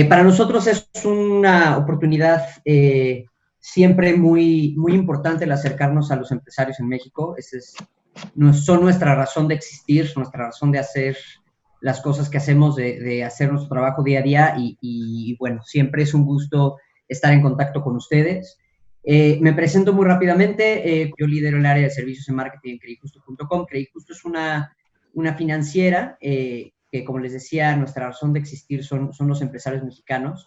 Para nosotros es una oportunidad siempre muy importante el acercarnos a los empresarios en México. Son nuestra razón de existir, nuestra razón de hacer las cosas que hacemos, de hacer nuestro trabajo día a día y bueno, siempre es un gusto estar en contacto con ustedes. Me presento muy rápidamente. Yo lidero el área de servicios en marketing en credijusto.com. Credijusto es una financiera que, como les decía, nuestra razón de existir son los empresarios mexicanos.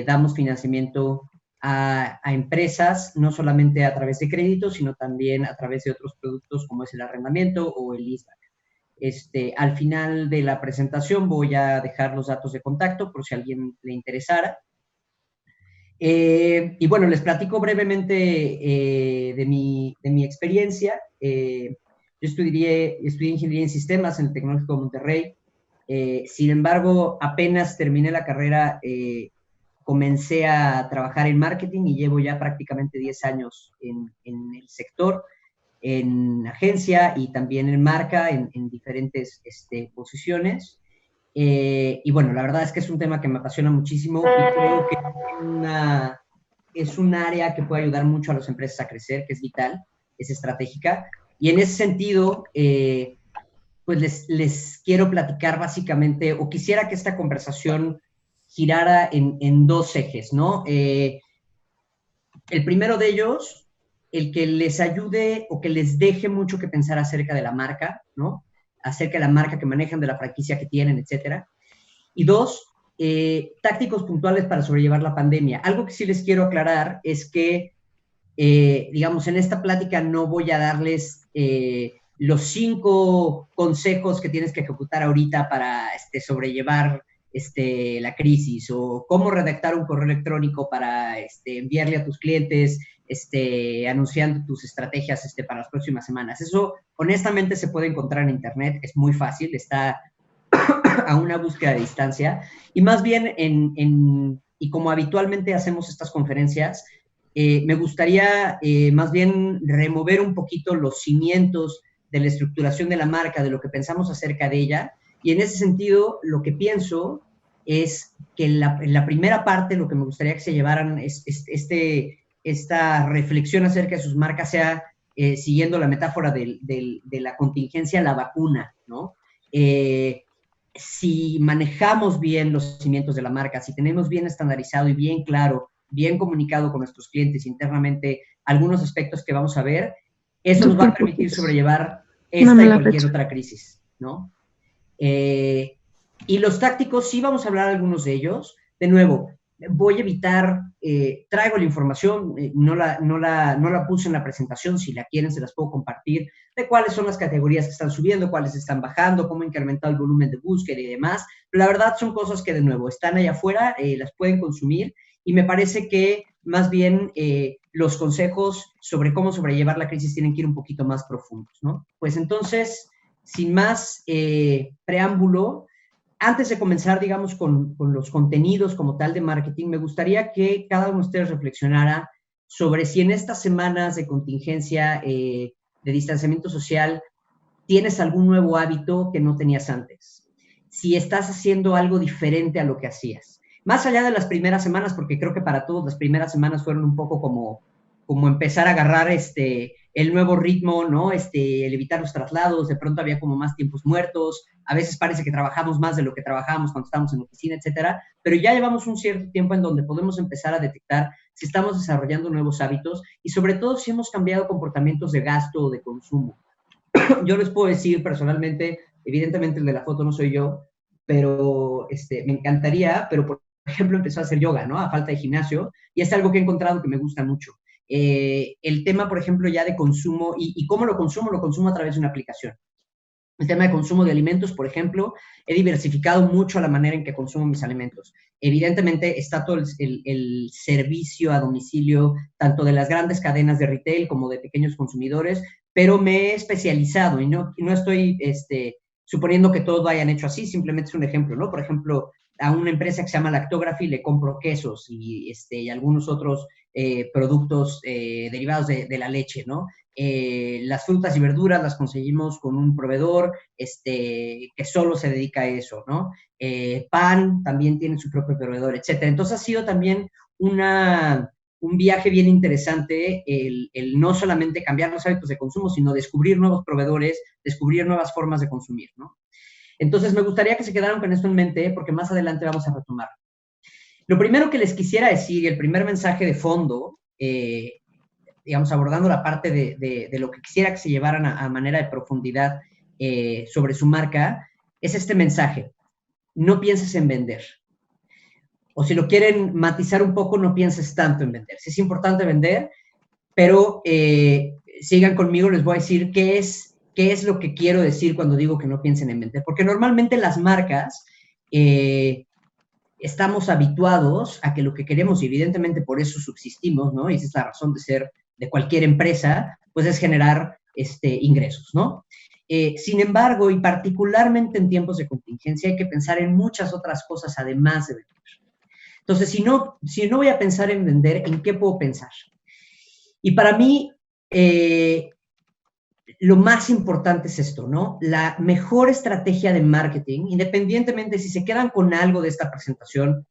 Damos financiamiento a empresas, no solamente a través de créditos, sino también a través de otros productos como es el arrendamiento o el leaseback. Al final de la presentación voy a dejar los datos de contacto por si a alguien le interesara. Y bueno, les platico brevemente de mi experiencia. Yo estudié ingeniería en sistemas en el Tecnológico de Monterrey. Sin embargo, apenas terminé la carrera, comencé a trabajar en marketing y llevo ya prácticamente 10 años en el sector, en agencia y también en marca, en diferentes posiciones. Y bueno, la verdad es que es un tema que me apasiona muchísimo y creo que es un área que puede ayudar mucho a las empresas a crecer, que es vital, es estratégica. Y en ese sentido, pues les quiero platicar básicamente, o quisiera que esta conversación girara en dos ejes, ¿no? El primero de ellos, el que les ayude o que les deje mucho que pensar acerca de la marca, ¿no? Acerca de la marca que manejan, de la franquicia que tienen, etcétera. Y dos, tácticos puntuales para sobrellevar la pandemia. Algo que sí les quiero aclarar es que, digamos, en esta plática no voy a darles los 5 consejos que tienes que ejecutar ahorita para sobrellevar la crisis, o cómo redactar un correo electrónico para enviarle a tus clientes anunciando tus estrategias para las próximas semanas. Eso honestamente se puede encontrar en internet, es muy fácil, está a una búsqueda de distancia, y más bien y como habitualmente hacemos estas conferencias, me gustaría más bien remover un poquito los cimientos de la estructuración de la marca, de lo que pensamos acerca de ella, y en ese sentido lo que pienso es que en la primera parte lo que me gustaría que se llevaran es esta reflexión acerca de sus marcas sea, siguiendo la metáfora de la contingencia, la vacuna, ¿no? Si manejamos bien los cimientos de la marca, si tenemos bien estandarizado y bien claro, bien comunicado con nuestros clientes internamente algunos aspectos que vamos a ver, eso nos va a permitir sobrellevar esta y cualquier otra crisis, ¿no? Y los tácticos, sí vamos a hablar de algunos de ellos. De nuevo, voy a evitar, traigo la información, no la puse en la presentación, si la quieren se las puedo compartir, de cuáles son las categorías que están subiendo, cuáles están bajando, cómo ha incrementado el volumen de búsqueda y demás. Pero la verdad son cosas que, de nuevo, están allá afuera, las pueden consumir, y me parece que más bien los consejos sobre cómo sobrellevar la crisis tienen que ir un poquito más profundos, ¿no? Pues entonces, sin más preámbulo, antes de comenzar, digamos, con los contenidos como tal de marketing, me gustaría que cada uno de ustedes reflexionara sobre si en estas semanas de contingencia, de distanciamiento social, tienes algún nuevo hábito que no tenías antes. Si estás haciendo algo diferente a lo que hacías. Más allá de las primeras semanas, porque creo que para todos las primeras semanas fueron un poco como empezar a agarrar el nuevo ritmo, ¿no? El evitar los traslados, de pronto había como más tiempos muertos, a veces parece que trabajamos más de lo que trabajábamos cuando estábamos en oficina, etcétera, pero ya llevamos un cierto tiempo en donde podemos empezar a detectar si estamos desarrollando nuevos hábitos y sobre todo si hemos cambiado comportamientos de gasto o de consumo. Yo les puedo decir personalmente, evidentemente el de la foto no soy yo, pero me encantaría, pero por ejemplo empezó a hacer yoga, ¿no? A falta de gimnasio, y es algo que he encontrado que me gusta mucho. El tema, por ejemplo, ya de consumo, y cómo lo consumo a través de una aplicación. El tema de consumo de alimentos, por ejemplo, he diversificado mucho la manera en que consumo mis alimentos. Evidentemente está todo el servicio a domicilio, tanto de las grandes cadenas de retail como de pequeños consumidores, pero me he especializado y no estoy suponiendo que todos lo hayan hecho así, simplemente es un ejemplo, ¿no? Por ejemplo, a una empresa que se llama Lactography le compro quesos y algunos otros productos derivados de la leche, ¿no? las frutas y verduras las conseguimos con un proveedor que solo se dedica a eso, ¿no? Pan también tiene su propio proveedor, etcétera. Entonces ha sido también un viaje bien interesante el no solamente cambiar los hábitos de consumo, sino descubrir nuevos proveedores, descubrir nuevas formas de consumir, ¿no? Entonces me gustaría que se quedaran con esto en mente porque más adelante vamos a retomar. Lo primero que les quisiera decir, y el primer mensaje de fondo, digamos, abordando la parte de lo que quisiera que se llevaran a manera de profundidad sobre su marca, es este mensaje: no pienses en vender. O si lo quieren matizar un poco, no pienses tanto en vender. Sí es importante vender, pero sigan conmigo, les voy a decir qué es lo que quiero decir cuando digo que no piensen en vender. Porque normalmente las marcas estamos habituados a que lo que queremos, y evidentemente por eso subsistimos, ¿no? Y esa es la razón de ser de cualquier empresa, pues es generar ingresos, ¿no? Sin embargo, y particularmente en tiempos de contingencia, hay que pensar en muchas otras cosas además de vender. Entonces, si no voy a pensar en vender, ¿en qué puedo pensar? Y para mí, lo más importante es esto, ¿no? La mejor estrategia de marketing, independientemente si se quedan con algo de esta presentación,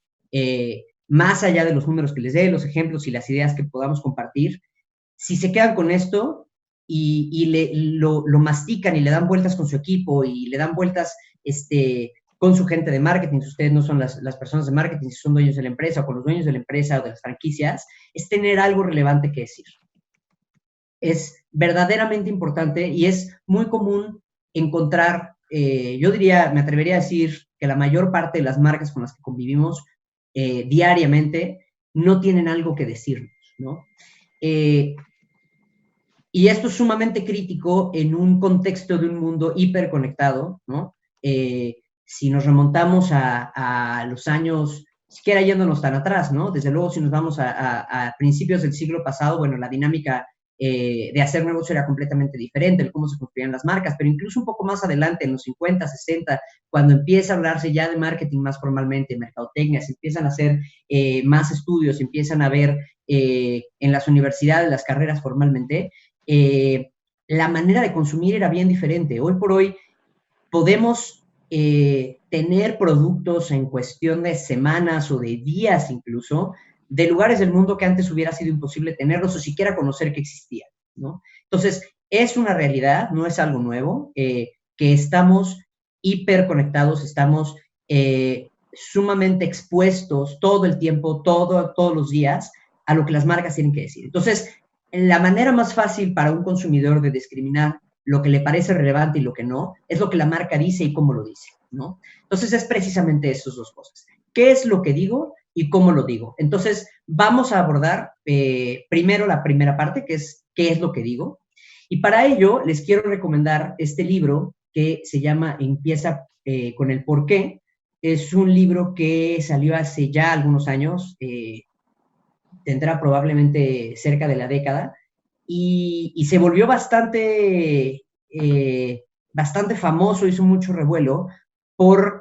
más allá de los números que les dé, los ejemplos y las ideas que podamos compartir, si se quedan con esto y lo mastican y le dan vueltas con su equipo y le dan vueltas con su gente de marketing, si ustedes no son las personas de marketing, si son dueños de la empresa o con los dueños de la empresa o de las franquicias, es tener algo relevante que decir. Es verdaderamente importante y es muy común encontrar, yo diría, me atrevería a decir que la mayor parte de las marcas con las que convivimos diariamente no tienen algo que decirnos, ¿no? Y esto es sumamente crítico en un contexto de un mundo hiperconectado, ¿no? Si nos remontamos a los años, siquiera yéndonos tan atrás, ¿no? Desde luego, si nos vamos a principios del siglo pasado, bueno, la dinámica de hacer negocio era completamente diferente, el cómo se construían las marcas, pero incluso un poco más adelante, en los 50, 60, cuando empieza a hablarse ya de marketing más formalmente, mercadotecnia, se empiezan a hacer más estudios, se empiezan a ver en las universidades, las carreras formalmente, la manera de consumir era bien diferente. Hoy por hoy podemos tener productos en cuestión de semanas o de días incluso, de lugares del mundo que antes hubiera sido imposible tenerlos o siquiera conocer que existían, ¿no? Entonces, es una realidad, no es algo nuevo, que estamos hiperconectados, estamos sumamente expuestos todo el tiempo, todos los días, a lo que las marcas tienen que decir. Entonces, la manera más fácil para un consumidor de discriminar lo que le parece relevante y lo que no, es lo que la marca dice y cómo lo dice, ¿no? Entonces es precisamente esas dos cosas. ¿Qué es lo que digo y cómo lo digo? Entonces vamos a abordar primero la primera parte, que es qué es lo que digo. Y para ello les quiero recomendar este libro que se llama Empieza con el por qué. Es un libro que salió hace ya algunos años, tendrá probablemente cerca de la década, y se volvió bastante famoso, hizo mucho revuelo por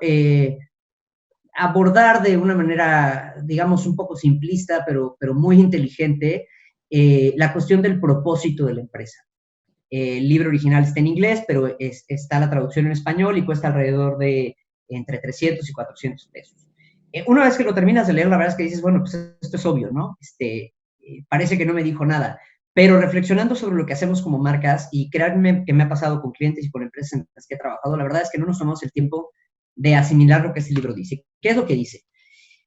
abordar de una manera, digamos, un poco simplista, pero muy inteligente, la cuestión del propósito de la empresa. El libro original está en inglés, pero está la traducción en español y cuesta alrededor de entre 300 y 400 pesos. Una vez que lo terminas de leer, la verdad es que dices, bueno, pues esto es obvio, ¿no? Parece que no me dijo nada. Pero reflexionando sobre lo que hacemos como marcas, y créanme que me ha pasado con clientes y con empresas en las que he trabajado, la verdad es que no nos tomamos el tiempo de asimilar lo que ese libro dice. ¿Qué es lo que dice?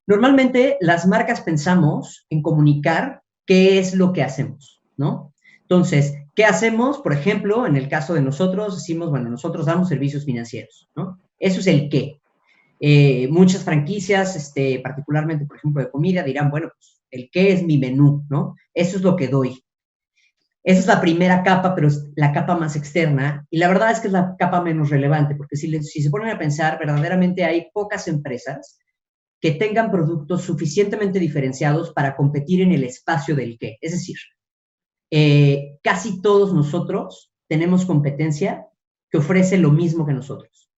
Normalmente las marcas pensamos en comunicar qué es lo que hacemos, ¿no? Entonces, ¿qué hacemos? Por ejemplo, en el caso de nosotros, decimos, bueno, nosotros damos servicios financieros, ¿no? Eso es el qué. Muchas franquicias, particularmente, por ejemplo, de comida, dirán, bueno, pues el qué es mi menú, ¿no? Eso es lo que doy. Esa es la primera capa, pero es la capa más externa, y la verdad es que es la capa menos relevante, porque si se ponen a pensar, verdaderamente hay pocas empresas que tengan productos suficientemente diferenciados para competir en el espacio del qué. Es decir, casi todos nosotros tenemos competencia que ofrece lo mismo que nosotros.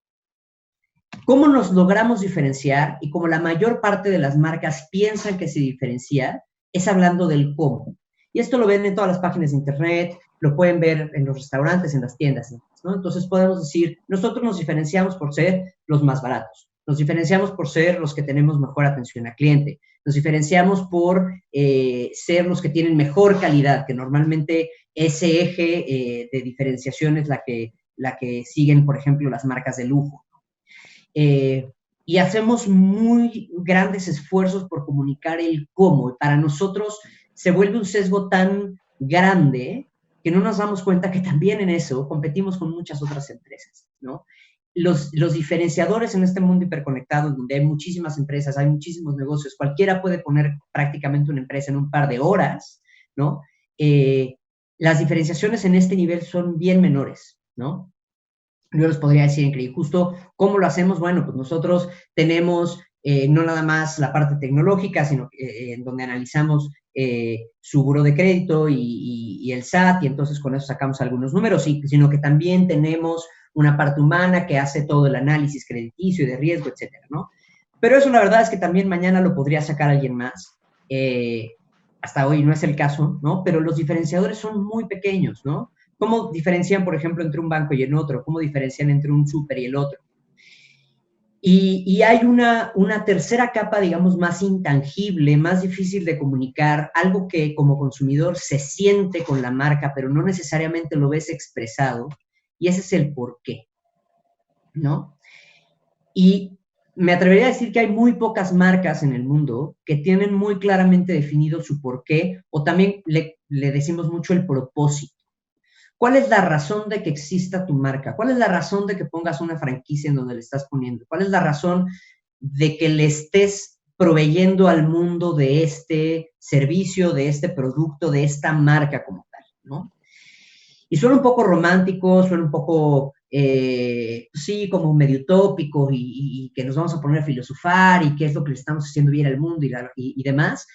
¿Cómo nos logramos diferenciar? Y como la mayor parte de las marcas piensan que se diferencia, es hablando del cómo. Y esto lo ven en todas las páginas de internet, lo pueden ver en los restaurantes, en las tiendas, ¿no? Entonces podemos decir, nosotros nos diferenciamos por ser los más baratos, nos diferenciamos por ser los que tenemos mejor atención al cliente, nos diferenciamos por ser los que tienen mejor calidad, que normalmente ese eje de diferenciación es la que siguen, por ejemplo, las marcas de lujo. Y hacemos muy grandes esfuerzos por comunicar el cómo. Y para nosotros se vuelve un sesgo tan grande que no nos damos cuenta que también en eso competimos con muchas otras empresas, ¿no? Los diferenciadores en este mundo hiperconectado, donde hay muchísimas empresas, hay muchísimos negocios, cualquiera puede poner prácticamente una empresa en un par de horas, ¿no? Las diferenciaciones en este nivel son bien menores, ¿no? Yo les podría decir increíble. Justo, ¿cómo lo hacemos? Bueno, pues nosotros tenemos no nada más la parte tecnológica, sino en donde analizamos su buro de crédito y el SAT, y entonces con eso sacamos algunos números, sino que también tenemos una parte humana que hace todo el análisis crediticio y de riesgo, etcétera, ¿no? Pero eso la verdad es que también mañana lo podría sacar alguien más. Hasta hoy no es el caso, ¿no? Pero los diferenciadores son muy pequeños, ¿no? ¿Cómo diferencian, por ejemplo, entre un banco y el otro? ¿Cómo diferencian entre un súper y el otro? Y hay una tercera capa, digamos, más intangible, más difícil de comunicar, algo que como consumidor se siente con la marca, pero no necesariamente lo ves expresado, y ese es el por qué, ¿no? Y me atrevería a decir que hay muy pocas marcas en el mundo que tienen muy claramente definido su por qué, o también le decimos mucho el propósito. ¿Cuál es la razón de que exista tu marca? ¿Cuál es la razón de que pongas una franquicia en donde le estás poniendo? ¿Cuál es la razón de que le estés proveyendo al mundo de este servicio, de este producto, de esta marca como tal, ¿no? Y suena un poco romántico, suena un poco, sí, como medio utópico y que nos vamos a poner a filosofar y qué es lo que le estamos haciendo bien al mundo y demás.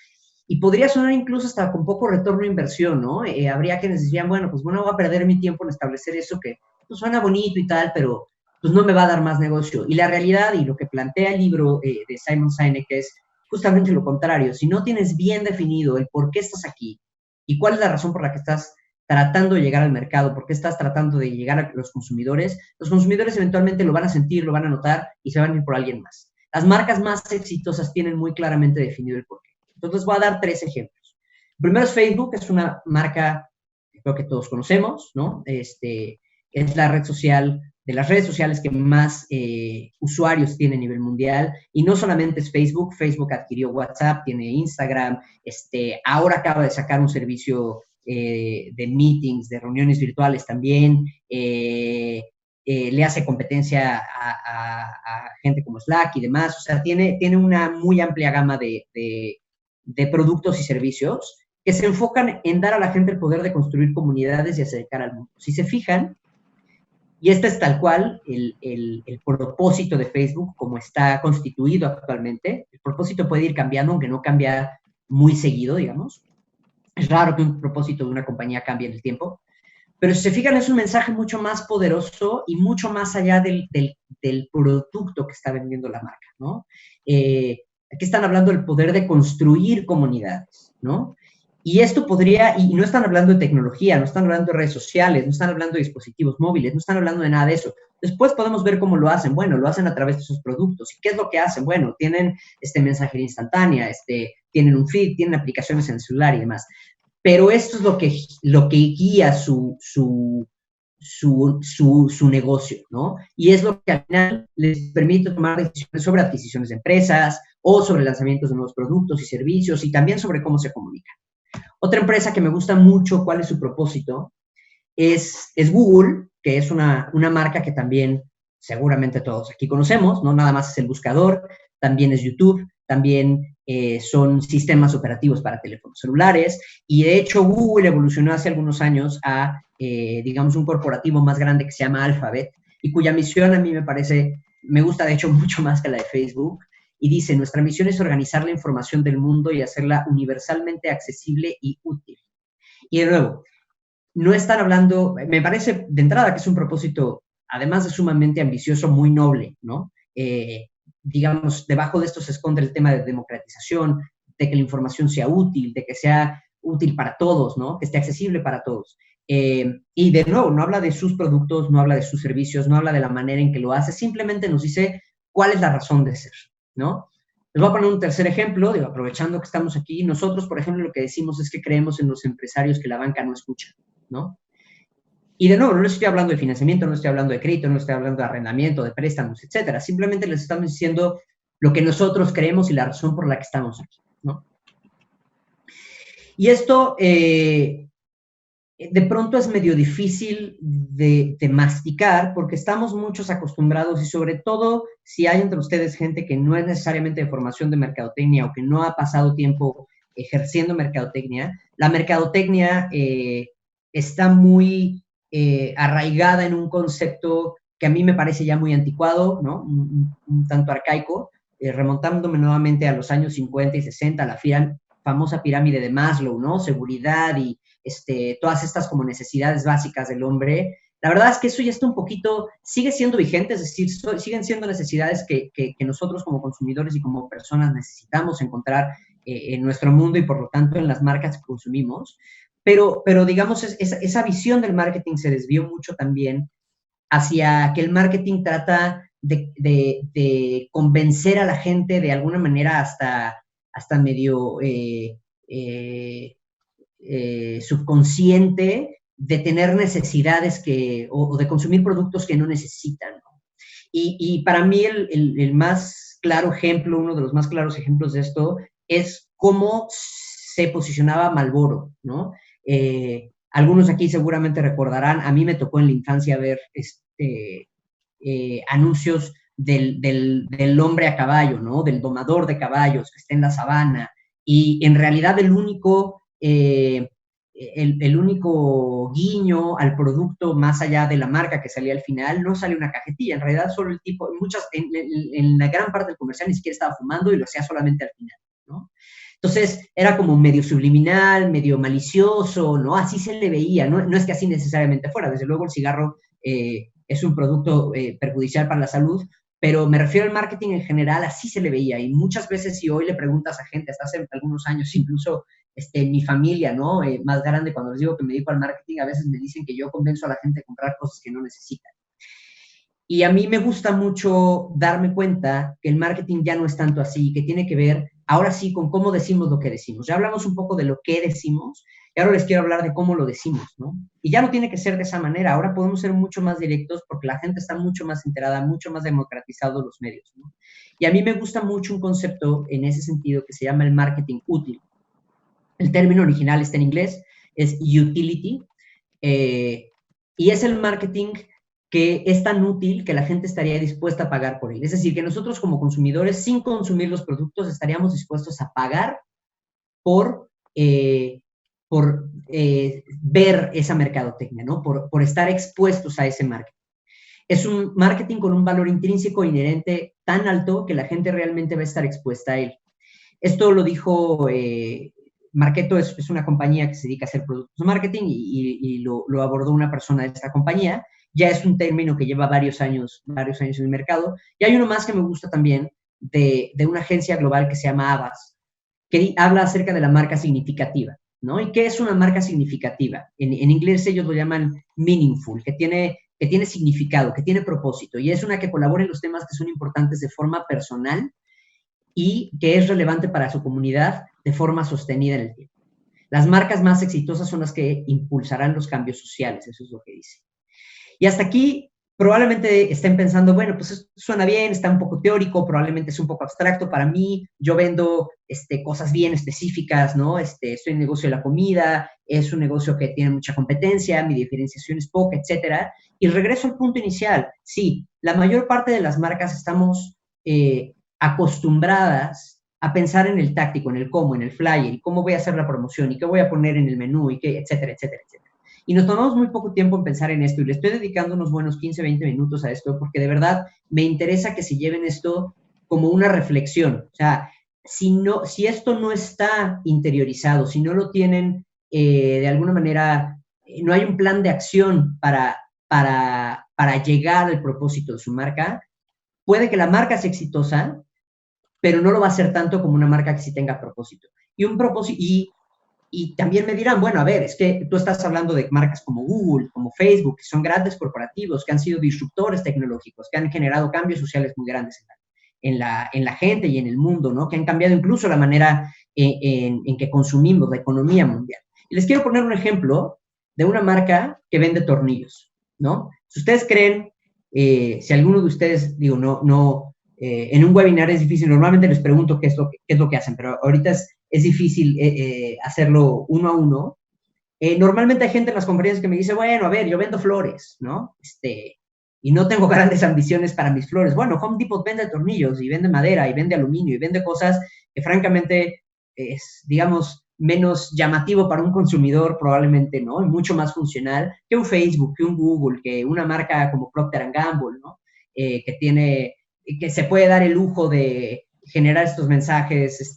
Y podría sonar incluso hasta con poco retorno de inversión, ¿no? Habría quienes dirían, bueno, pues bueno, voy a perder mi tiempo en establecer eso que pues, suena bonito y tal, pero pues no me va a dar más negocio. Y la realidad y lo que plantea el libro de Simon Sinek es justamente lo contrario. Si no tienes bien definido el por qué estás aquí y cuál es la razón por la que estás tratando de llegar al mercado, por qué estás tratando de llegar a los consumidores eventualmente lo van a sentir, lo van a notar y se van a ir por alguien más. Las marcas más exitosas tienen muy claramente definido el por qué. Entonces voy a dar 3 ejemplos. El primero es Facebook, es una marca que creo que todos conocemos, ¿no? Es la red social, de las redes sociales que más usuarios tiene a nivel mundial, y no solamente es Facebook, Facebook adquirió WhatsApp, tiene Instagram, ahora acaba de sacar un servicio de meetings, de reuniones virtuales también, le hace competencia a gente como Slack y demás, o sea, tiene una muy amplia gama de productos y servicios que se enfocan en dar a la gente el poder de construir comunidades y acercar al mundo. Si se fijan, y este es tal cual el propósito de Facebook como está constituido actualmente. El propósito puede ir cambiando, aunque no cambia muy seguido, digamos. Es raro que un propósito de una compañía cambie en el tiempo. Pero si se fijan, es un mensaje mucho más poderoso y mucho más allá del producto que está vendiendo la marca, ¿no? Aquí están hablando del poder de construir comunidades, ¿no? Y esto podría, y no están hablando de tecnología, no están hablando de redes sociales, no están hablando de dispositivos móviles, no están hablando de nada de eso. Después podemos ver cómo lo hacen. Bueno, lo hacen a través de sus productos. ¿Y qué es lo que hacen? Bueno, tienen mensajería instantánea, tienen un feed, tienen aplicaciones en el celular y demás. Pero esto es lo que guía su negocio, ¿no? Y es lo que al final les permite tomar decisiones sobre adquisiciones de empresas o sobre lanzamientos de nuevos productos y servicios y también sobre cómo se comunican. Otra empresa que me gusta mucho, cuál es su propósito, es Google, que es una marca que también seguramente todos aquí conocemos, no nada más es el buscador, también es YouTube, también son sistemas operativos para teléfonos celulares, y de hecho Google evolucionó hace algunos años a, digamos, un corporativo más grande que se llama Alphabet, y cuya misión a mí me gusta de hecho mucho más que la de Facebook, y dice, nuestra misión es organizar la información del mundo y hacerla universalmente accesible y útil. Y de nuevo, no están hablando, me parece de entrada que es un propósito, además de sumamente ambicioso, muy noble, ¿no? Digamos, debajo de esto se esconde el tema de democratización, de que la información sea útil, de que sea útil para todos, ¿no? Que esté accesible para todos. Y de nuevo, no habla de sus productos, no habla de sus servicios, no habla de la manera en que lo hace, simplemente nos dice cuál es la razón de ser, ¿no? Les voy a poner un tercer ejemplo, digo, aprovechando que estamos aquí. Nosotros, por ejemplo, lo que decimos es que creemos en los empresarios que la banca no escucha, ¿no? Y de nuevo, no les estoy hablando de financiamiento, no estoy hablando de crédito, no estoy hablando de arrendamiento, de préstamos, etcétera. Simplemente les estamos diciendo lo que nosotros creemos y la razón por la que estamos aquí, ¿no? Y esto, de pronto es medio difícil de masticar porque estamos muchos acostumbrados y sobre todo si hay entre ustedes gente que no es necesariamente de formación de mercadotecnia o que no ha pasado tiempo ejerciendo mercadotecnia, la mercadotecnia está muy arraigada en un concepto que a mí me parece ya muy anticuado, ¿no? Un tanto arcaico, remontándome nuevamente a los años 50 y 60, la famosa pirámide de Maslow, ¿no? Seguridad y todas estas como necesidades básicas del hombre. La verdad es que eso ya está un poquito, sigue siendo vigente, es decir, siguen siendo necesidades que nosotros como consumidores y como personas necesitamos encontrar en nuestro mundo y por lo tanto en las marcas que consumimos. Pero digamos, esa visión del marketing se desvió mucho también hacia que el marketing trata de convencer a la gente de alguna manera hasta medio subconsciente de tener necesidades o de consumir productos que no necesitan, ¿no? Y para mí el más claro ejemplo, uno de los más claros ejemplos de esto es cómo se posicionaba Marlboro, ¿no? Algunos aquí seguramente recordarán, a mí me tocó en la infancia ver anuncios del hombre a caballo, ¿no? Del domador de caballos que está en la sabana, y en realidad el único guiño al producto más allá de la marca que salía al final, no sale una cajetilla, en realidad solo el tipo, en la gran parte del comercial ni siquiera estaba fumando y lo hacía solamente al final, ¿no? Entonces era como medio subliminal, medio malicioso, ¿no? Así se le veía, no es que así necesariamente fuera, desde luego el cigarro es un producto perjudicial para la salud, pero me refiero al marketing en general, así se le veía, y muchas veces si hoy le preguntas a gente, hasta hace algunos años, incluso mi familia, ¿no? Más grande, cuando les digo que me dedico al marketing, a veces me dicen que yo convenzo a la gente a comprar cosas que no necesitan. Y a mí me gusta mucho darme cuenta que el marketing ya no es tanto así, que tiene que ver, ahora sí, con cómo decimos lo que decimos. Ya hablamos un poco de lo que decimos, y ahora les quiero hablar de cómo lo decimos, ¿no? Y ya no tiene que ser de esa manera, ahora podemos ser mucho más directos porque la gente está mucho más enterada, mucho más democratizado los medios, ¿no? Y a mí me gusta mucho un concepto en ese sentido que se llama el marketing útil. El término original está en inglés, es utility, y es el marketing que es tan útil que la gente estaría dispuesta a pagar por él. Es decir, que nosotros como consumidores, sin consumir los productos, estaríamos dispuestos a pagar por ver esa mercadotecnia, ¿no? Por estar expuestos a ese marketing. Es un marketing con un valor intrínseco inherente tan alto que la gente realmente va a estar expuesta a él. Esto lo dijo Marketo, es una compañía que se dedica a hacer productos de marketing y lo abordó una persona de esta compañía. Ya es un término que lleva varios años en el mercado. Y hay uno más que me gusta también de una agencia global que se llama Havas, que habla acerca de la marca significativa, ¿no? ¿Y qué es una marca significativa? En inglés ellos lo llaman meaningful, que tiene significado, que tiene propósito, y es una que colabora en los temas que son importantes de forma personal y que es relevante para su comunidad de forma sostenida en el tiempo. Las marcas más exitosas son las que impulsarán los cambios sociales, eso es lo que dice. Y hasta aquí probablemente estén pensando, bueno, pues suena bien, está un poco teórico, probablemente es un poco abstracto para mí, yo vendo cosas bien específicas, ¿no? Estoy en el negocio de la comida, es un negocio que tiene mucha competencia, mi diferenciación es poca, etcétera. Y regreso al punto inicial, sí, la mayor parte de las marcas estamos acostumbradas a pensar en el táctico, en el cómo, en el flyer, y cómo voy a hacer la promoción, y qué voy a poner en el menú, y qué, etcétera, etcétera, etcétera. Y nos tomamos muy poco tiempo en pensar en esto, y le estoy dedicando unos buenos 15, 20 minutos a esto, porque de verdad me interesa que se lleven esto como una reflexión. O sea, si esto no está interiorizado, si no lo tienen de alguna manera, no hay un plan de acción para llegar al propósito de su marca, puede que la marca sea exitosa, pero no lo va a ser tanto como una marca que sí tenga propósito. Y y también me dirán, bueno, a ver, es que tú estás hablando de marcas como Google, como Facebook, que son grandes corporativos, que han sido disruptores tecnológicos, que han generado cambios sociales muy grandes en la gente y en el mundo, ¿no? Que han cambiado incluso la manera en que consumimos, la economía mundial. Y les quiero poner un ejemplo de una marca que vende tornillos, ¿no? Si ustedes creen, si alguno de ustedes, digo, en un webinar es difícil, normalmente les pregunto qué es lo que hacen, pero ahorita es difícil hacerlo uno a uno. Normalmente hay gente en las conferencias que me dice, bueno, a ver, yo vendo flores, ¿no? Y no tengo grandes ambiciones para mis flores. Bueno, Home Depot vende tornillos y vende madera y vende aluminio y vende cosas que francamente es, digamos, menos llamativo para un consumidor probablemente, ¿no? Y mucho más funcional que un Facebook, que un Google, que una marca como Procter Gamble, ¿no? Que se puede dar el lujo de generar estos mensajes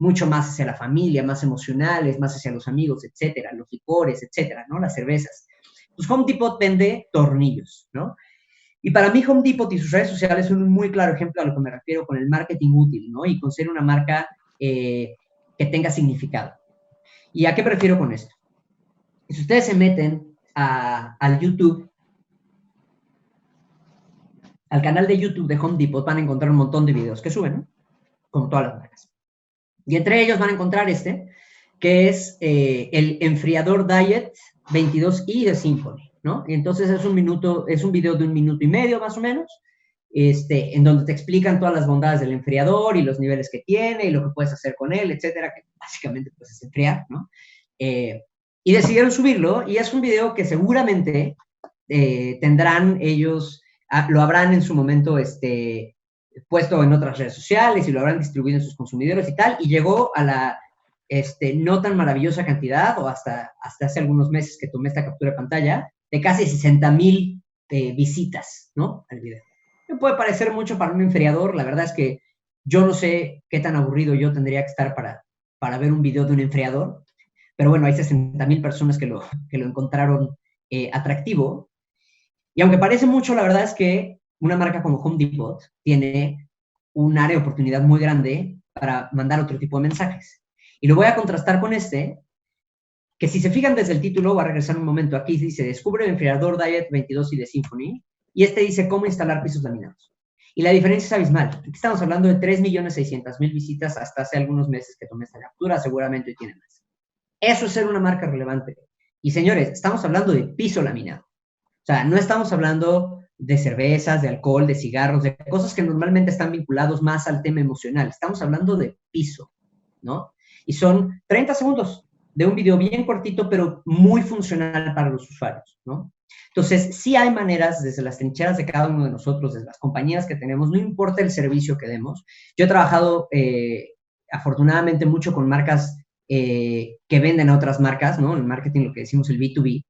mucho más hacia la familia, más emocionales, más hacia los amigos, etcétera, los licores, etcétera, ¿no? Las cervezas. Pues Home Depot vende tornillos, ¿no? Y para mí Home Depot y sus redes sociales son un muy claro ejemplo a lo que me refiero con el marketing útil, ¿no? Y con ser una marca que tenga significado. ¿Y a qué me refiero con esto? Si ustedes se meten al YouTube, al canal de YouTube de Home Depot, van a encontrar un montón de videos que suben, ¿no? Como todas las marcas. Y entre ellos van a encontrar que es el enfriador Diet 22i de Symphony, ¿no? Y entonces es un video de 1 minuto y medio más o menos, en donde te explican todas las bondades del enfriador y los niveles que tiene y lo que puedes hacer con él, etcétera, que básicamente pues es enfriar, ¿no? Y decidieron subirlo y es un video que seguramente tendrán ellos, lo habrán en su momento puesto en otras redes sociales y lo habrán distribuido en sus consumidores y tal, y llegó a la no tan maravillosa cantidad, o hasta hace algunos meses que tomé esta captura de pantalla, de casi 60,000 visitas, ¿no? Al video. Me puede parecer mucho para un enfriador, la verdad es que yo no sé qué tan aburrido yo tendría que estar para ver un video de un enfriador, pero bueno, hay 60,000 personas que lo encontraron atractivo. Y aunque parece mucho, la verdad es que una marca como Home Depot tiene un área de oportunidad muy grande para mandar otro tipo de mensajes. Y lo voy a contrastar con que si se fijan desde el título, va a regresar un momento, aquí dice, descubre el enfriador Diet 22 y de Symphony, y dice cómo instalar pisos laminados. Y la diferencia es abismal. Aquí estamos hablando de 3,600,000 visitas hasta hace algunos meses que tomé esta captura, seguramente hoy tiene más. Eso es ser una marca relevante. Y señores, estamos hablando de piso laminado. O sea, no estamos hablando de cervezas, de alcohol, de cigarros, de cosas que normalmente están vinculados más al tema emocional. Estamos hablando de piso, ¿no? Y son 30 segundos de un video bien cortito, pero muy funcional para los usuarios, ¿no? Entonces, sí hay maneras desde las trincheras de cada uno de nosotros, desde las compañías que tenemos, no importa el servicio que demos. Yo he trabajado afortunadamente mucho con marcas que venden a otras marcas, ¿no? En marketing, lo que decimos el B2B.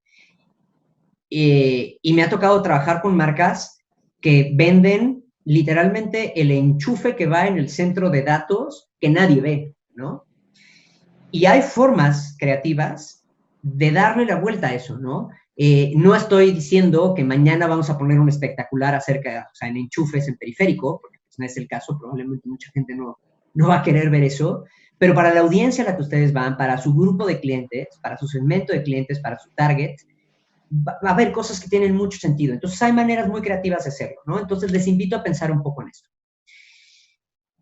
Y me ha tocado trabajar con marcas que venden literalmente el enchufe que va en el centro de datos que nadie ve, ¿no? Y hay formas creativas de darle la vuelta a eso, ¿no? No estoy diciendo que mañana vamos a poner un espectacular acerca, o sea, en enchufes en periférico, porque pues no es el caso, probablemente mucha gente no va a querer ver eso, pero para la audiencia a la que ustedes van, para su grupo de clientes, para su segmento de clientes, para su target, va a haber cosas que tienen mucho sentido. Entonces hay maneras muy creativas de hacerlo, ¿no? Entonces les invito a pensar un poco en esto.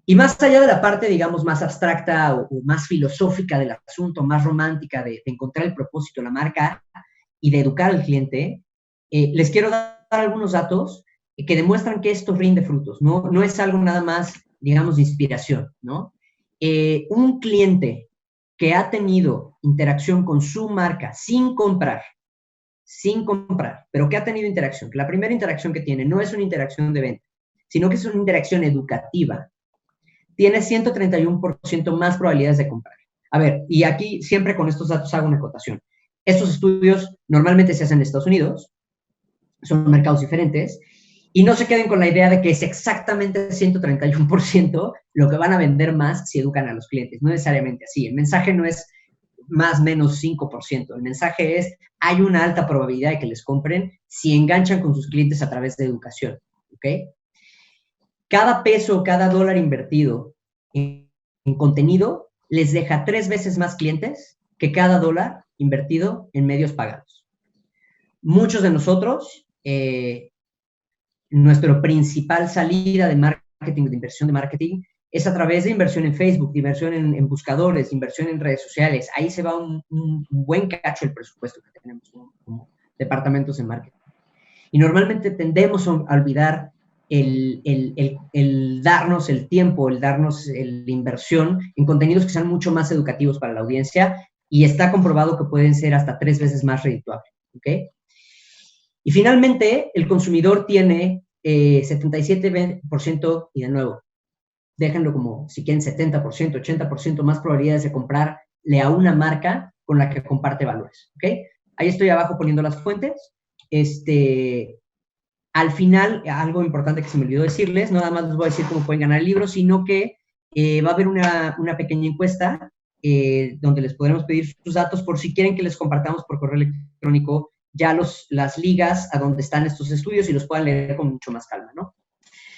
Y más allá de la parte, digamos, más abstracta o más filosófica del asunto, más romántica de encontrar el propósito de la marca y de educar al cliente, les quiero dar algunos datos que demuestran que esto rinde frutos, ¿no? No es algo nada más, digamos, de inspiración, ¿no? Un cliente que ha tenido interacción con su marca sin comprar, pero que ha tenido interacción, que la primera interacción que tiene no es una interacción de venta, sino que es una interacción educativa, tiene 131% más probabilidades de comprar. A ver, y aquí siempre con estos datos hago una acotación. Estos estudios normalmente se hacen en Estados Unidos, son mercados diferentes, y no se queden con la idea de que es exactamente 131% lo que van a vender más si educan a los clientes. No necesariamente así. El mensaje no es más o menos 5%. El mensaje es, hay una alta probabilidad de que les compren si enganchan con sus clientes a través de educación. ¿Ok? Cada peso, cada dólar invertido en contenido les deja 3 veces más clientes que cada dólar invertido en medios pagados. Muchos de nosotros, nuestra principal salida de marketing, de inversión de marketing, es a través de inversión en Facebook, de inversión en buscadores, de inversión en redes sociales. Ahí se va un buen cacho el presupuesto que tenemos como departamentos de marketing. Y normalmente tendemos a olvidar el darnos el tiempo, el darnos la inversión en contenidos que sean mucho más educativos para la audiencia, y está comprobado que pueden ser hasta 3 veces más redituables, ¿ok? Y finalmente, el consumidor tiene 77%, y de nuevo, déjenlo como si quieren 70%, 80% más probabilidades de comprarle a una marca con la que comparte valores, ¿ok? Ahí estoy abajo poniendo las fuentes. Al final, algo importante que se me olvidó decirles, no nada más les voy a decir cómo pueden ganar el libro, sino que va a haber una pequeña encuesta donde les podremos pedir sus datos por si quieren que les compartamos por correo electrónico ya las ligas a donde están estos estudios y los puedan leer con mucho más calma, ¿no?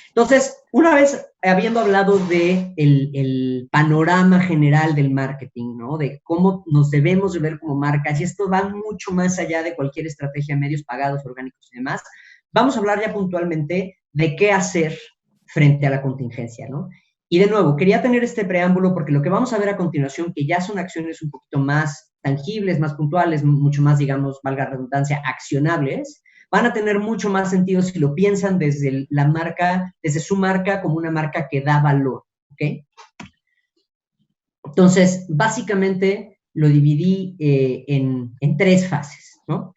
Entonces, una vez habiendo hablado de el panorama general del marketing, ¿no? De cómo nos debemos de ver como marcas, y esto va mucho más allá de cualquier estrategia de medios pagados, orgánicos y demás, vamos a hablar ya puntualmente de qué hacer frente a la contingencia, ¿no? Y de nuevo, quería tener este preámbulo porque lo que vamos a ver a continuación, que ya son acciones un poquito más tangibles, más puntuales, mucho más, digamos, valga la redundancia, accionables, van a tener mucho más sentido si lo piensan desde la marca, desde su marca como una marca que da valor, ¿ok? Entonces, básicamente lo dividí en 3 fases, ¿no?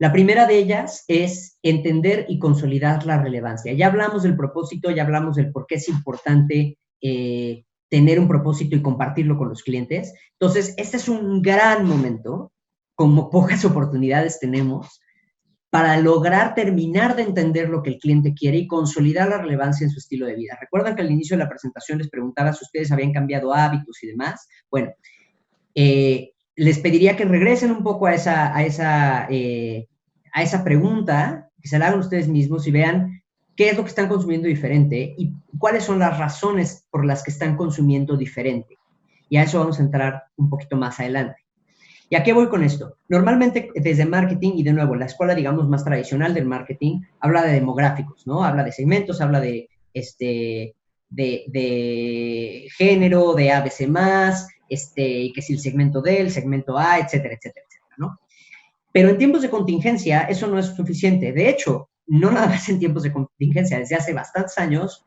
La primera de ellas es entender y consolidar la relevancia. Ya hablamos del propósito, ya hablamos del por qué es importante tener un propósito y compartirlo con los clientes. Entonces, este es un gran momento, como pocas oportunidades tenemos, para lograr terminar de entender lo que el cliente quiere y consolidar la relevancia en su estilo de vida. ¿Recuerdan que al inicio de la presentación les preguntaba si ustedes habían cambiado hábitos y demás? Bueno, les pediría que regresen un poco a esa pregunta, que se la hagan ustedes mismos y vean qué es lo que están consumiendo diferente y cuáles son las razones por las que están consumiendo diferente. Y a eso vamos a entrar un poquito más adelante. ¿Y a qué voy con esto? Normalmente desde marketing, y de nuevo, la escuela, digamos, más tradicional del marketing, habla de demográficos, ¿no? Habla de segmentos, habla de género, de ABC+, que si el segmento D, el segmento A, etcétera, etcétera, etcétera, ¿no? Pero en tiempos de contingencia eso no es suficiente. De hecho, no nada más en tiempos de contingencia, desde hace bastantes años,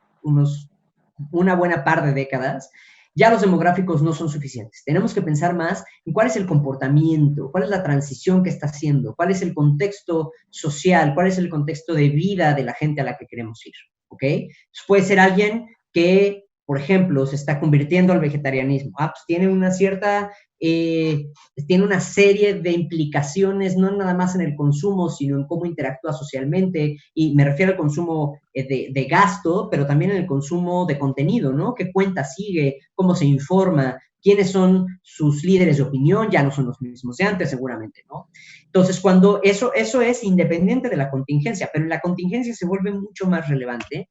una buena par de décadas, ya los demográficos no son suficientes. Tenemos que pensar más en cuál es el comportamiento, cuál es la transición que está haciendo, cuál es el contexto social, cuál es el contexto de vida de la gente a la que queremos ir, ¿ok? Entonces puede ser alguien que, por ejemplo, se está convirtiendo al vegetarianismo. Pues tiene una cierta tiene una serie de implicaciones, no nada más en el consumo, sino en cómo interactúa socialmente, y me refiero al consumo de gasto, pero también en el consumo de contenido, ¿no? ¿Qué cuenta sigue? ¿Cómo se informa? ¿Quiénes son sus líderes de opinión? Ya no son los mismos de antes, seguramente, ¿no? Entonces, cuando eso es independiente de la contingencia, pero en la contingencia se vuelve mucho más relevante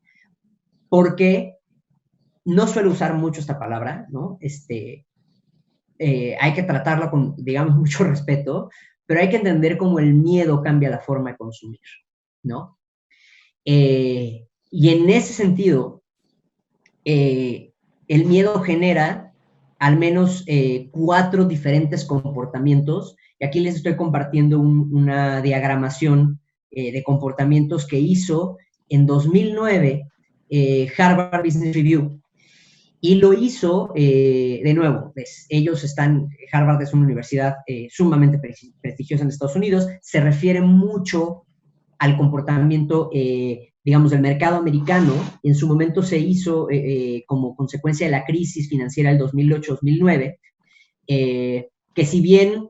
porque no suelo usar mucho esta palabra, ¿no? Hay que tratarla con, digamos, mucho respeto, pero hay que entender cómo el miedo cambia la forma de consumir, ¿no? Y en ese sentido, el miedo genera al menos 4 diferentes comportamientos, y aquí les estoy compartiendo una diagramación de comportamientos que hizo en 2009 Harvard Business Review. Y lo hizo, de nuevo, pues, Harvard es una universidad sumamente prestigiosa en Estados Unidos, se refiere mucho al comportamiento, digamos, del mercado americano. En su momento se hizo como consecuencia de la crisis financiera del 2008-2009, que si bien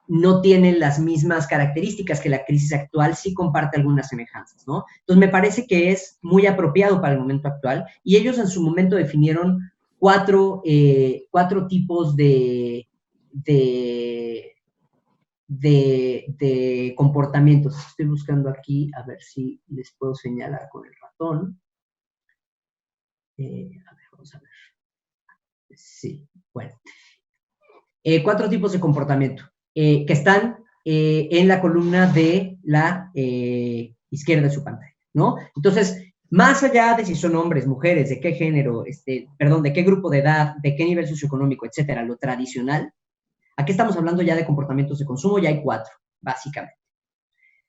no tienen las mismas características que la crisis actual, sí comparte algunas semejanzas, ¿no? Entonces me parece que es muy apropiado para el momento actual, y ellos en su momento definieron 4 tipos de comportamientos. Estoy buscando aquí a ver si les puedo señalar con el ratón. A ver, vamos a ver. Sí, bueno. 4 tipos de comportamiento que están en la columna de la izquierda de su pantalla, ¿no? Entonces, más allá de si son hombres, mujeres, de qué género, perdón, de qué grupo de edad, de qué nivel socioeconómico, etcétera, lo tradicional, aquí estamos hablando ya de comportamientos de consumo, ya hay 4, básicamente.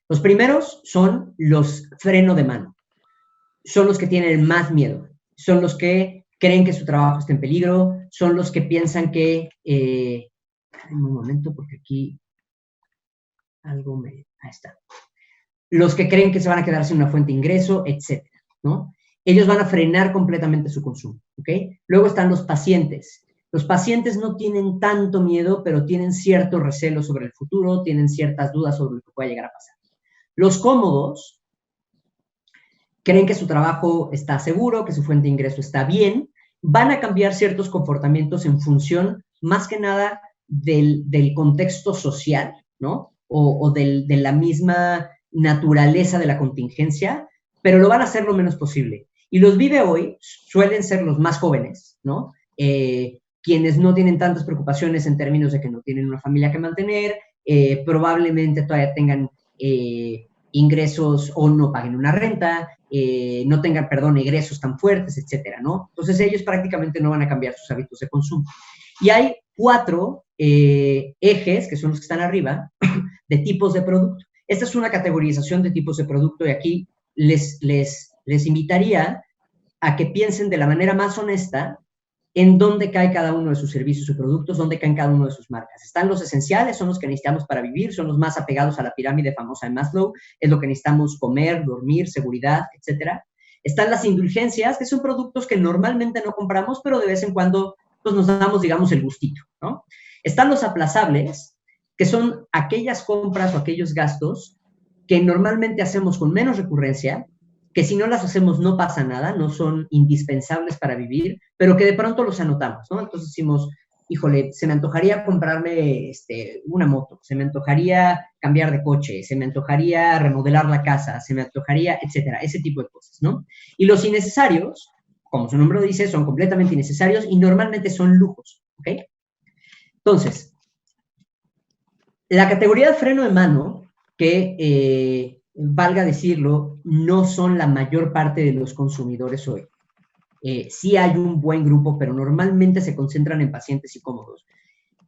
Los primeros son los freno de mano. Son los que tienen más miedo. Son los que creen que su trabajo está en peligro. Son los que piensan que... un momento, porque aquí algo me... Ahí está. Los que creen que se van a quedar sin una fuente de ingreso, etcétera, ¿no? Ellos van a frenar completamente su consumo, ¿ok? Luego están los pacientes. Los pacientes no tienen tanto miedo, pero tienen cierto recelo sobre el futuro, tienen ciertas dudas sobre lo que pueda llegar a pasar. Los cómodos creen que su trabajo está seguro, que su fuente de ingreso está bien, van a cambiar ciertos comportamientos en función, más que nada, del contexto social, ¿no? O de la misma naturaleza de la contingencia, pero lo van a hacer lo menos posible. Y los vive hoy suelen ser los más jóvenes, ¿no? Quienes no tienen tantas preocupaciones en términos de que no tienen una familia que mantener, probablemente todavía tengan ingresos o no paguen una renta, no tengan, perdón, egresos tan fuertes, etcétera, ¿no? Entonces ellos prácticamente no van a cambiar sus hábitos de consumo. Y hay 4 ejes, que son los que están arriba, de tipos de producto. Esta es una categorización de tipos de producto y aquí les invitaría a que piensen de la manera más honesta en dónde cae cada uno de sus servicios o productos, dónde caen cada uno de sus marcas. Están los esenciales, son los que necesitamos para vivir, son los más apegados a la pirámide famosa de Maslow, es lo que necesitamos comer, dormir, seguridad, etcétera. Están las indulgencias, que son productos que normalmente no compramos, pero de vez en cuando pues, nos damos, digamos, el gustito, ¿no? Están los aplazables, que son aquellas compras o aquellos gastos que normalmente hacemos con menos recurrencia, que si no las hacemos no pasa nada, no son indispensables para vivir, pero que de pronto los anotamos, ¿no? Entonces decimos, híjole, se me antojaría comprarme una moto, se me antojaría cambiar de coche, se me antojaría remodelar la casa, se me antojaría, etcétera, ese tipo de cosas, ¿no? Y los innecesarios, como su nombre lo dice, son completamente innecesarios y normalmente son lujos, ¿ok? Entonces, la categoría de freno de mano, que valga decirlo, no son la mayor parte de los consumidores hoy. Sí hay un buen grupo, pero normalmente se concentran en pacientes incómodos.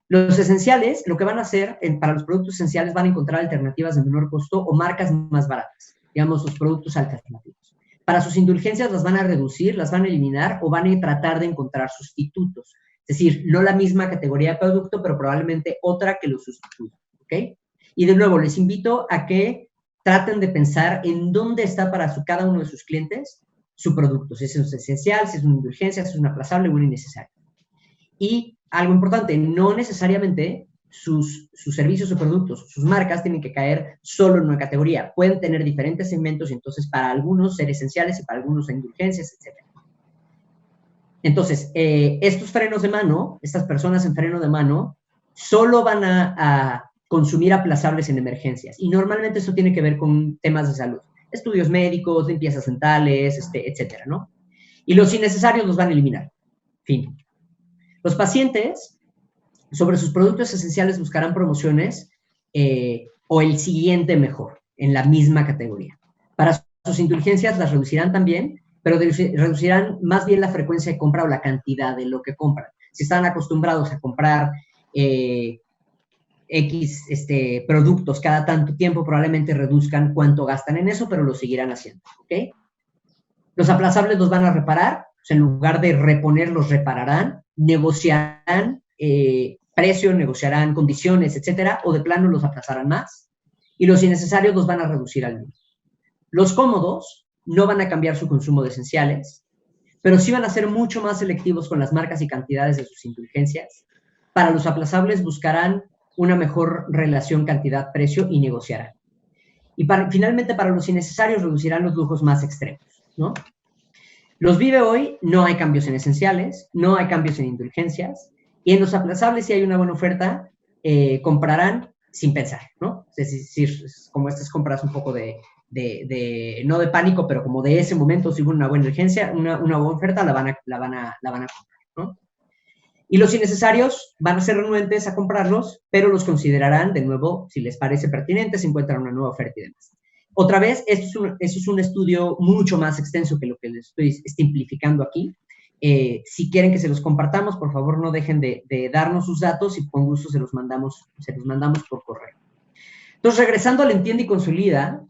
Los esenciales, lo que van a hacer para los productos esenciales, van a encontrar alternativas de menor costo o marcas más baratas, digamos, los productos alternativos. Para sus indulgencias las van a reducir, las van a eliminar o van a tratar de encontrar sustitutos. Es decir, no la misma categoría de producto, pero probablemente otra que lo sustituya, ¿ok? Y de nuevo, les invito a que traten de pensar en dónde está para cada uno de sus clientes su producto, si es un esencial, si es una indulgencia, si es un aplazable o un innecesario. Y algo importante, no necesariamente sus servicios o productos, sus marcas tienen que caer solo en una categoría. Pueden tener diferentes segmentos y entonces para algunos ser esenciales y para algunos ser indulgencias, etc. Entonces, estos frenos de mano, estas personas en freno de mano, solo van a consumir aplazables en emergencias. Y normalmente eso tiene que ver con temas de salud. Estudios médicos, limpiezas dentales, etcétera, ¿no? Y los innecesarios los van a eliminar. Fin. Los pacientes, sobre sus productos esenciales, buscarán promociones o el siguiente mejor, en la misma categoría. Para sus indulgencias las reducirán también, pero reducirán más bien la frecuencia de compra o la cantidad de lo que compran. Si están acostumbrados a comprar X productos cada tanto tiempo, probablemente reduzcan cuánto gastan en eso, pero lo seguirán haciendo, ¿ok? Los aplazables los van a reparar, o sea, en lugar de reponer, los repararán, negociarán precio, negociarán condiciones, etcétera, o de plano los aplazarán más, y los innecesarios los van a reducir al mínimo. Los cómodos no van a cambiar su consumo de esenciales, pero sí van a ser mucho más selectivos con las marcas y cantidades de sus indulgencias. Para los aplazables buscarán una mejor relación cantidad-precio y negociarán. Y finalmente, para los innecesarios, reducirán los lujos más extremos, ¿no? Los vive hoy, no hay cambios en esenciales, no hay cambios en indulgencias, y en los aplazables, si hay una buena oferta, comprarán sin pensar, ¿no? Es decir, como estas compras un poco no de pánico, pero como de ese momento, si hubo una buena urgencia, una buena oferta, la van a comprar, ¿no? Y los innecesarios van a ser renuentes a comprarlos, pero los considerarán de nuevo si les parece pertinente, si encuentran una nueva oferta y demás. Otra vez, esto es un estudio mucho más extenso que lo que les estoy simplificando aquí. Si quieren que se los compartamos, por favor no dejen de darnos sus datos y con gusto se los mandamos por correo. Entonces, regresando al Entiende y Consolida,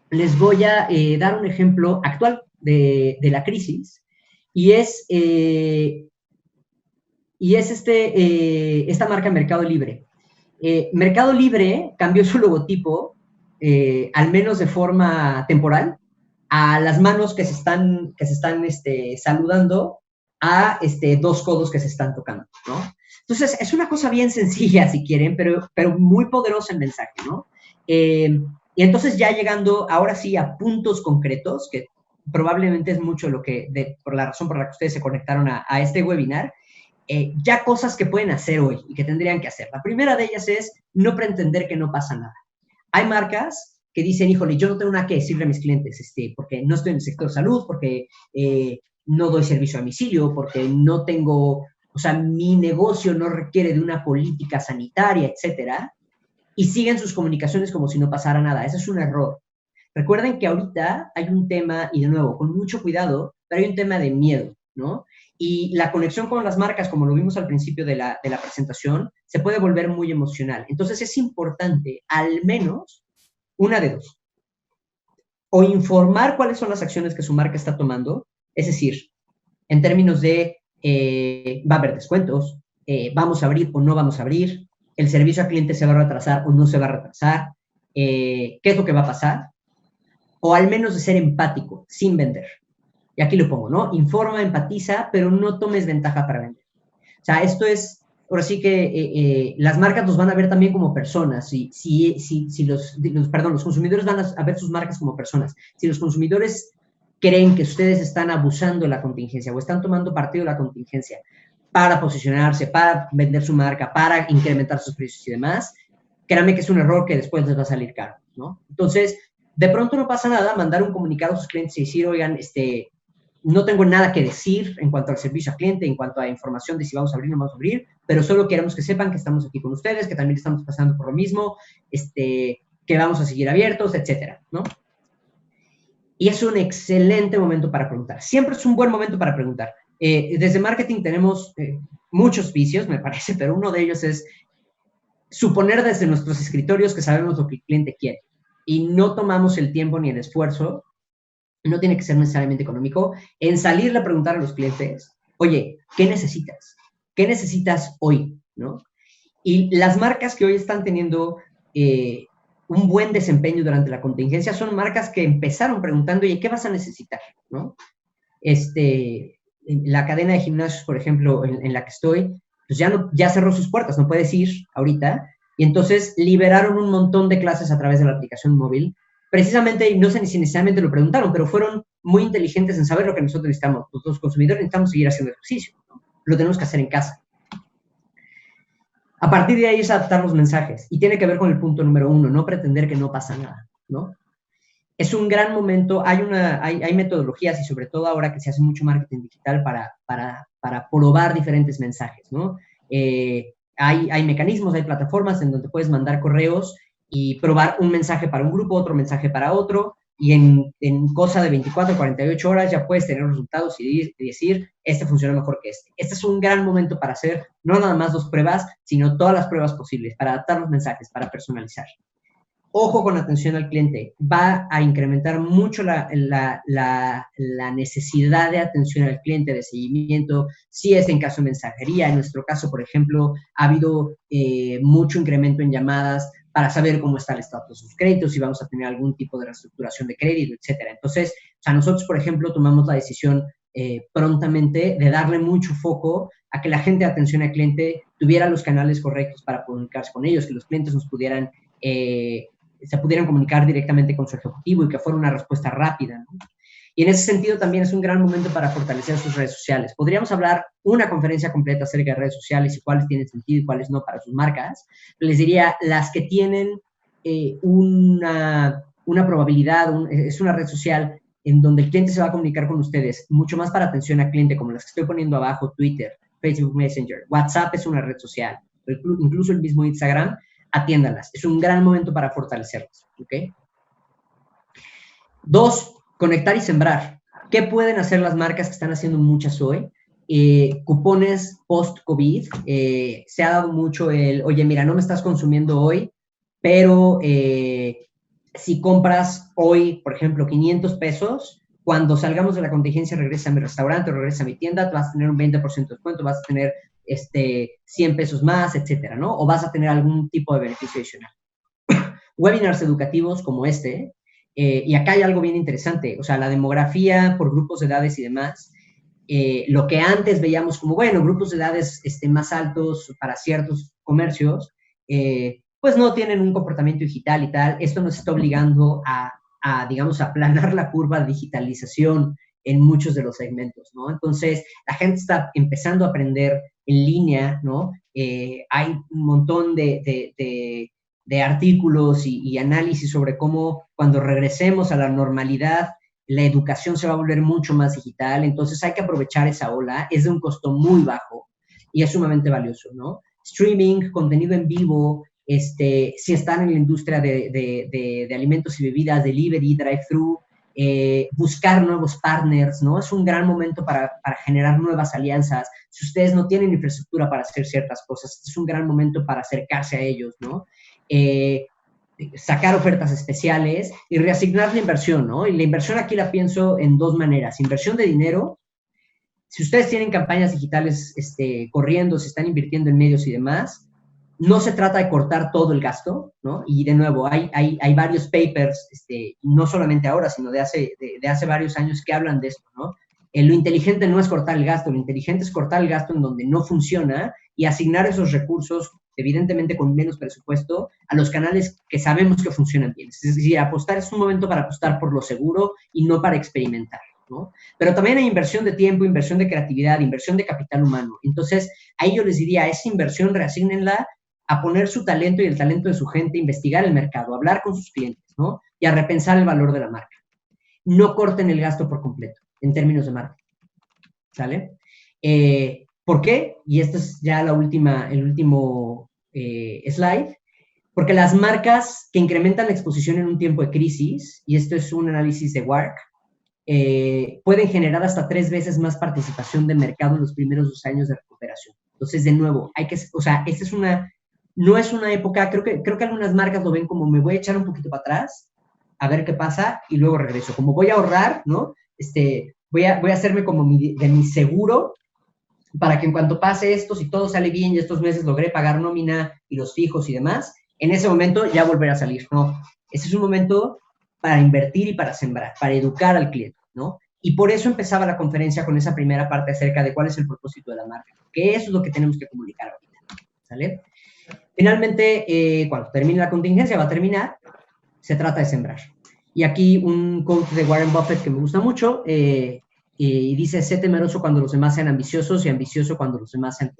les voy a dar un ejemplo actual de la crisis, y es esta marca Mercado Libre. Mercado Libre cambió su logotipo, al menos de forma temporal, a las manos que se están saludando, a dos codos que se están tocando, ¿no? Entonces, es una cosa bien sencilla, si quieren, pero muy poderosa el mensaje, ¿no? Y entonces ya llegando, ahora sí, a puntos concretos, que probablemente es mucho por la razón por la que ustedes se conectaron a este webinar, ya cosas que pueden hacer hoy y que tendrían que hacer. La primera de ellas es no pretender que no pasa nada. Hay marcas que dicen, híjole, yo no tengo nada que decirle a mis clientes, porque no estoy en el sector salud, porque no doy servicio a domicilio, porque no tengo, o sea, mi negocio no requiere de una política sanitaria, etcétera, y siguen sus comunicaciones como si no pasara nada. Ese es un error. Recuerden que ahorita hay un tema, y de nuevo, con mucho cuidado, pero hay un tema de miedo, ¿no? Y la conexión con las marcas, como lo vimos al principio de la presentación, se puede volver muy emocional. Entonces es importante, al menos, una de dos. O informar cuáles son las acciones que su marca está tomando, es decir, en términos de va a haber descuentos, vamos a abrir o no vamos a abrir, el servicio al cliente se va a retrasar o no se va a retrasar, qué es lo que va a pasar, o al menos de ser empático, sin vender. Y aquí lo pongo, ¿no? Informa, empatiza, pero no tomes ventaja para vender. O sea, esto es, ahora sí que las marcas los van a ver también como personas. Si los consumidores van a ver sus marcas como personas. Si los consumidores creen que ustedes están abusando de la contingencia o están tomando partido de la contingencia para posicionarse, para vender su marca, para incrementar sus precios y demás, créanme que es un error que después les va a salir caro, ¿no? Entonces, de pronto no pasa nada mandar un comunicado a sus clientes y decir, oigan, no tengo nada que decir en cuanto al servicio al cliente, en cuanto a información de si vamos a abrir o no vamos a abrir, pero solo queremos que sepan que estamos aquí con ustedes, que también estamos pasando por lo mismo, que vamos a seguir abiertos, etcétera, ¿no? Y es un excelente momento para preguntar. Siempre es un buen momento para preguntar. Desde marketing tenemos muchos vicios, me parece, pero uno de ellos es suponer desde nuestros escritorios que sabemos lo que el cliente quiere y no tomamos el tiempo ni el esfuerzo, no tiene que ser necesariamente económico, en salirle a preguntar a los clientes, oye, ¿qué necesitas? ¿Qué necesitas hoy? ¿No? Y las marcas que hoy están teniendo un buen desempeño durante la contingencia son marcas que empezaron preguntando, oye, ¿qué vas a necesitar? ¿No? La cadena de gimnasios, por ejemplo, en la que estoy, pues ya cerró sus puertas, no puedes ir ahorita, y entonces liberaron un montón de clases a través de la aplicación móvil, precisamente, no sé si necesariamente lo preguntaron, pero fueron muy inteligentes en saber lo que nosotros necesitamos. Los consumidores necesitamos seguir haciendo ejercicio, ¿no? Lo tenemos que hacer en casa. A partir de ahí es adaptar los mensajes, y tiene que ver con el punto número 1, no pretender que no pasa nada, ¿no? Es un gran momento, hay metodologías y sobre todo ahora que se hace mucho marketing digital para probar diferentes mensajes, ¿no? Hay mecanismos, hay plataformas en donde puedes mandar correos y probar un mensaje para un grupo, otro mensaje para otro, y en cosa de 24 a 48 horas ya puedes tener resultados y decir, este funciona mejor que este. Este es un gran momento para hacer no nada más 2 pruebas, sino todas las pruebas posibles, para adaptar los mensajes, para personalizar. Ojo con atención al cliente, va a incrementar mucho la necesidad de atención al cliente, de seguimiento, si es en caso de mensajería. En nuestro caso, por ejemplo, ha habido mucho incremento en llamadas para saber cómo está el estado de sus créditos, si vamos a tener algún tipo de reestructuración de crédito, etcétera. Entonces, o sea, nosotros, por ejemplo, tomamos la decisión prontamente de darle mucho foco a que la gente de atención al cliente tuviera los canales correctos para comunicarse con ellos, que los clientes nos pudieran se pudieran comunicar directamente con su ejecutivo y que fuera una respuesta rápida, ¿no? Y en ese sentido también es un gran momento para fortalecer sus redes sociales. Podríamos hablar una conferencia completa acerca de redes sociales y cuáles tienen sentido y cuáles no para sus marcas. Les diría, las que tienen una probabilidad, es una red social en donde el cliente se va a comunicar con ustedes, mucho más para atención al cliente, como las que estoy poniendo abajo, Twitter, Facebook Messenger, WhatsApp es una red social, incluso el mismo Instagram, atiéndalas. Es un gran momento para fortalecerlas, ¿ok? 2, conectar y sembrar. ¿Qué pueden hacer las marcas que están haciendo muchas hoy? Cupones post-COVID. Se ha dado mucho el, oye, mira, no me estás consumiendo hoy, pero si compras hoy, por ejemplo, 500 pesos, cuando salgamos de la contingencia, regresa a mi restaurante o regresa a mi tienda, vas a tener un 20% de descuento, vas a tener 100 pesos más, etcétera, ¿no? O vas a tener algún tipo de beneficio adicional. Webinars educativos como este, y acá hay algo bien interesante, o sea, la demografía por grupos de edades y demás, lo que antes veíamos como, bueno, grupos de edades más altos para ciertos comercios, pues no tienen un comportamiento digital y tal. Esto nos está obligando digamos, a aplanar la curva de digitalización en muchos de los segmentos, ¿no? Entonces, la gente está empezando a aprender en línea, ¿no? Hay un montón de artículos y análisis sobre cómo cuando regresemos a la normalidad, la educación se va a volver mucho más digital, entonces hay que aprovechar esa ola, es de un costo muy bajo y es sumamente valioso, ¿no? Streaming, contenido en vivo, si están en la industria de alimentos y bebidas, delivery, drive-thru, buscar nuevos partners, ¿no? Es un gran momento para generar nuevas alianzas. Si ustedes no tienen infraestructura para hacer ciertas cosas, es un gran momento para acercarse a ellos, ¿no? Sacar ofertas especiales y reasignar la inversión, ¿no? Y la inversión aquí la pienso en dos maneras. Inversión de dinero. Si ustedes tienen campañas digitales corriendo, se están invirtiendo en medios y demás, no se trata de cortar todo el gasto, ¿no? Y de nuevo, hay varios papers, no solamente ahora, sino de hace varios años que hablan de esto, ¿no? Lo inteligente no es cortar el gasto, lo inteligente es cortar el gasto en donde no funciona y asignar esos recursos, evidentemente con menos presupuesto, a los canales que sabemos que funcionan bien. Es decir, apostar es un momento para apostar por lo seguro y no para experimentar, ¿no? Pero también hay inversión de tiempo, inversión de creatividad, inversión de capital humano. Entonces, ahí yo les diría, esa inversión reasígnenla a poner su talento y el talento de su gente, investigar el mercado, hablar con sus clientes, ¿no? Y a repensar el valor de la marca. No corten el gasto por completo en términos de marca, ¿sale? ¿Por qué? Y este es ya el último slide. Porque las marcas que incrementan la exposición en un tiempo de crisis, y esto es un análisis de WARC, pueden generar hasta 3 veces más participación de mercado en los primeros 2 años de recuperación. Entonces, de nuevo, esta es no es una época, creo que algunas marcas lo ven como me voy a echar un poquito para atrás, a ver qué pasa, y luego regreso. Como voy a ahorrar, ¿no? Voy a hacerme como de mi seguro, para que en cuanto pase esto, si todo sale bien y estos meses logré pagar nómina y los fijos y demás, en ese momento ya volver a salir, ¿no? Ese es un momento para invertir y para sembrar, para educar al cliente, ¿no? Y por eso empezaba la conferencia con esa primera parte acerca de cuál es el propósito de la marca, que eso es lo que tenemos que comunicar ahorita, ¿sale? Finalmente, cuando termine la contingencia, va a terminar, se trata de sembrar. Y aquí un quote de Warren Buffett que me gusta mucho, y dice, sé temeroso cuando los demás sean ambiciosos y ambicioso cuando los demás sean